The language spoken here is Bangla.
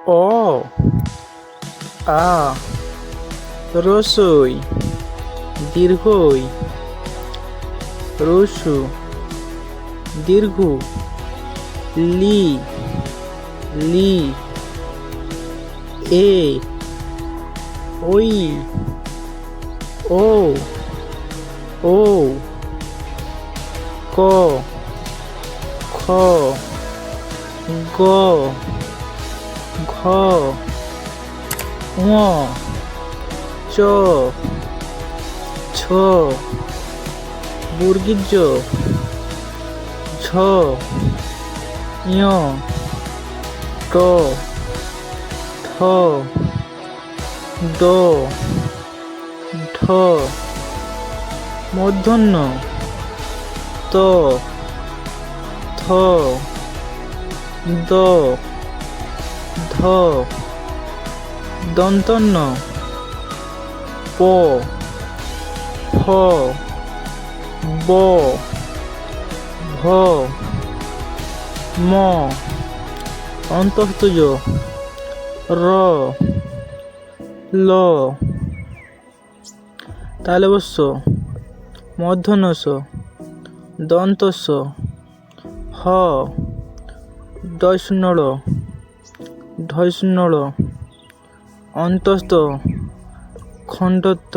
অ আ রসই দীর্ঘই রসু দীর্ঘ লি লি এ ওই ও ও ক খ গ ঘ ঙ চ ছ বর্গীর জ ঝ ঞ ট ঠ ড ঢ মূর্ধন্য ত থ দ ধ দন্তন্য প ফ ব ভ ম অন্তঃস্থ র ল তাহলে অবশ্য মূর্ধন্যস দন্তস্ব হ ডয়শূন্য ঢয়শূন্য অন্তস্থ খণ্ডত্ব